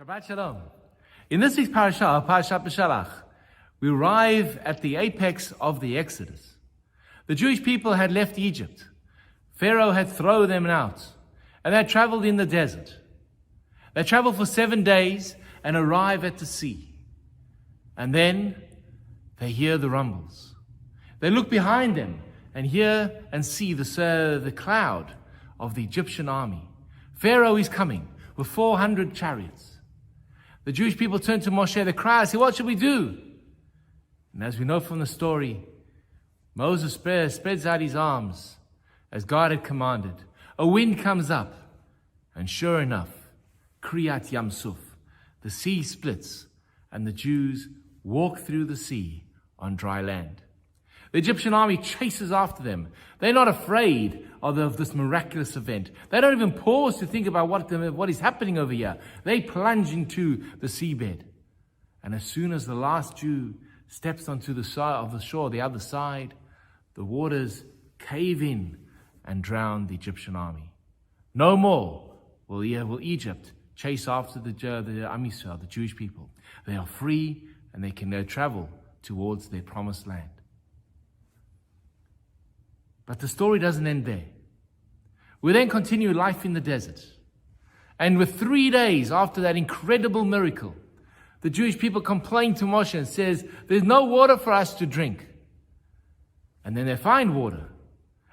Shabbat Shalom. In this week's Parashat Beshalach, we arrive at the apex of the Exodus. The Jewish people had left Egypt. Pharaoh had thrown them out, and they had traveled in the desert. They traveled for 7 days and arrive at the sea. And then they hear the rumbles. They look behind them and hear and see the cloud of the Egyptian army. Pharaoh is coming with 400 chariots. The Jewish people turn to Moshe, they cry, say, what should we do? And as we know from the story, Moses spreads out his arms as God had commanded. A wind comes up, and sure enough, Kriyat Yam Suf, the sea splits, and the Jews walk through the sea on dry land. The Egyptian army chases after them. They're not afraid of this miraculous event. They don't even pause to think about what is happening over here. They plunge into the seabed. And as soon as the last Jew steps onto the side of the shore, the other side, the waters cave in and drown the Egyptian army. No more will Egypt chase after the Am Yisrael, the Jewish people. They are free and they can now travel towards their promised land. But the story doesn't end there. We then continue life in the desert. And with 3 days after that incredible miracle, the Jewish people complain to Moshe and says, there's no water for us to drink. And then they find water.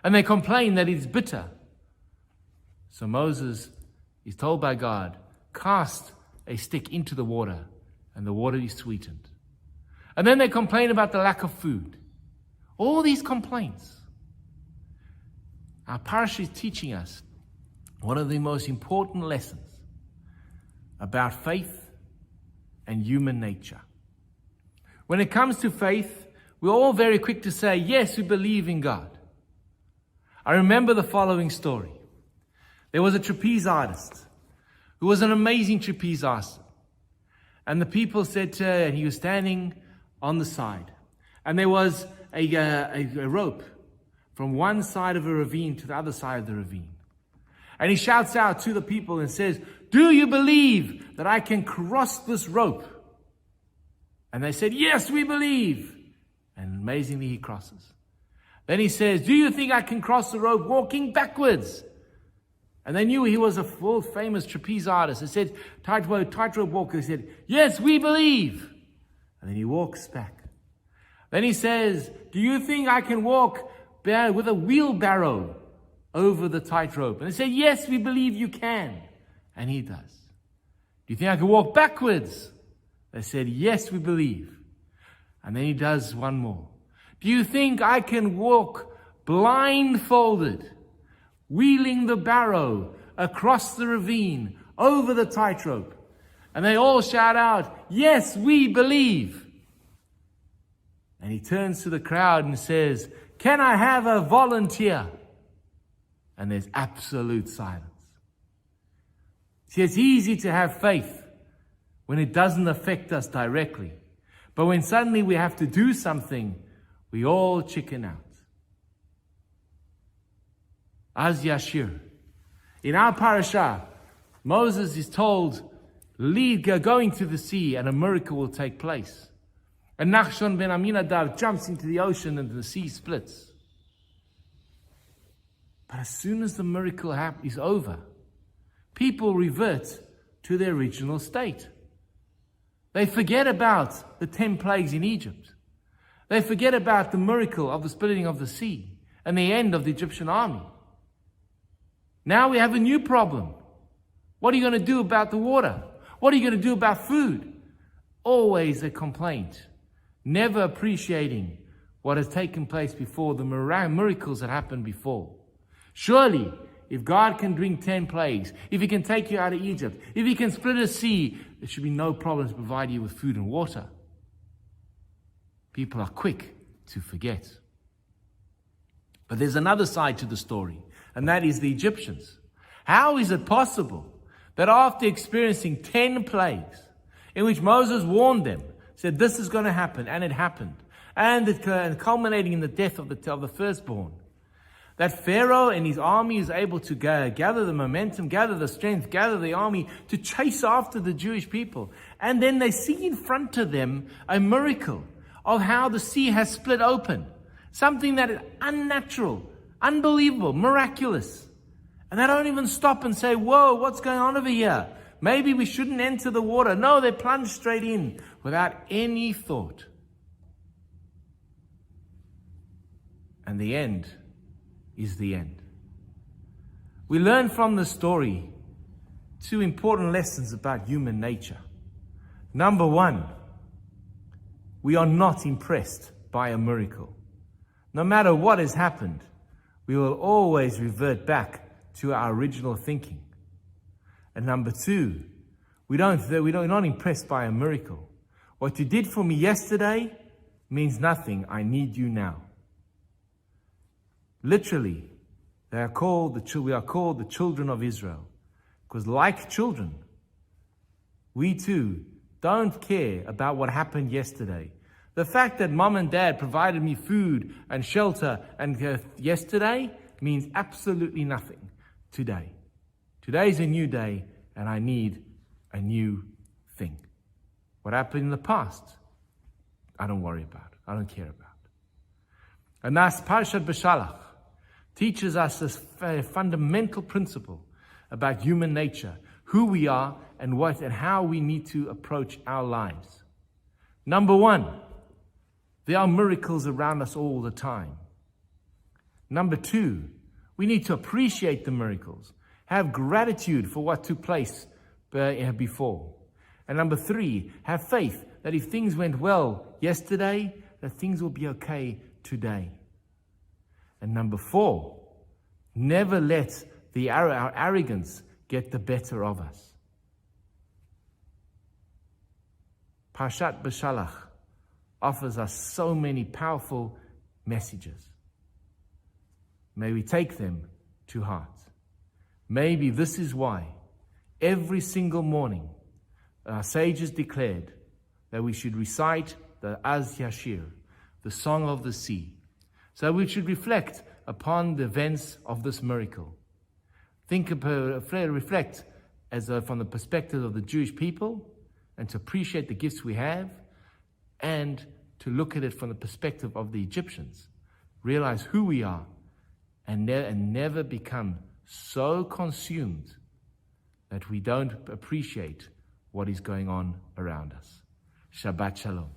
And they complain that it's bitter. So Moses is told by God, cast a stick into the water, and the water is sweetened. And then they complain about the lack of food. All these complaints. Our parasha is teaching us one of the most important lessons about faith and human nature. When it comes to faith, we're all very quick to say, yes, we believe in God. I remember the following story. There was a trapeze artist who was an amazing trapeze artist. And the people said to her, and he was standing on the side. And there was a rope from one side of a ravine to the other side of the ravine. And he shouts out to the people and says, do you believe that I can cross this rope? And they said, yes, we believe. And amazingly, he crosses. Then he says, do you think I can cross the rope walking backwards? And they knew he was a full famous trapeze artist. They said, tightrope walker. He said, yes, we believe. And then he walks back. Then he says, do you think I can walk with a wheelbarrow over the tightrope? And they say, yes, we believe you can. And he does. Do you think I can walk backwards? They said, yes, we believe. And then he does one more. Do you think I can walk blindfolded, wheeling the barrow across the ravine, over the tightrope? And they all shout out, yes, we believe. And he turns to the crowd and says, can I have a volunteer? And there's absolute silence. See, it's easy to have faith when it doesn't affect us directly. But when suddenly we have to do something, we all chicken out. Az Yashir. In our parasha, Moses is told, going to the sea and a miracle will take place. And Nachshon ben Aminadav jumps into the ocean and the sea splits. But as soon as the miracle is over, people revert to their original state. They forget about the 10 plagues in Egypt. They forget about the miracle of the splitting of the sea and the end of the Egyptian army. Now we have a new problem. What are you going to do about the water? What are you going to do about food? Always a complaint. Never appreciating what has taken place before, the miracles that happened before. Surely, if God can bring 10 plagues, if He can take you out of Egypt, if He can split a sea, there should be no problem to provide you with food and water. People are quick to forget. But there's another side to the story, and that is the Egyptians. How is it possible that after experiencing 10 plagues, in which Moses warned them, said this is going to happen, and it happened, and culminating in the death of the firstborn, That Pharaoh and his army is able to gather the momentum, gather the strength, gather the army to chase after the Jewish people. And then they see in front of them a miracle of how the sea has split open. Something that is unnatural, unbelievable, miraculous. And they don't even stop and say, whoa, what's going on over here? Maybe we shouldn't enter the water. No, they plunge straight in without any thought. And the end is the end. We learn from the story two important lessons about human nature. Number one, we are not impressed by a miracle. No matter what has happened, we will always revert back to our original thinking. And number two, we're not impressed by a miracle. What you did for me yesterday means nothing. I need you now. Literally, we are called the children of Israel. Because like children, we too don't care about what happened yesterday. The fact that mom and dad provided me food and shelter and yesterday means absolutely nothing today. Today is a new day, and I need a new thing. What happened in the past, I don't worry about. I don't care about. And thus, Parashat Beshalach teaches us this fundamental principle about human nature, who we are, and what and how we need to approach our lives. Number one, there are miracles around us all the time. Number two, we need to appreciate the miracles, have gratitude for what took place before. And number three, have faith that if things went well yesterday, that things will be okay today. And number four, never let our arrogance get the better of us. Parashat Beshalach offers us so many powerful messages. May we take them to heart. Maybe this is why every single morning our sages declared that we should recite the Az Yashir, the Song of the Sea. So we should reflect upon the events of this miracle. Reflect from the perspective of the Jewish people, and to appreciate the gifts we have, and to look at it from the perspective of the Egyptians. Realize who we are, and never become so consumed that we don't appreciate what is going on around us. Shabbat Shalom.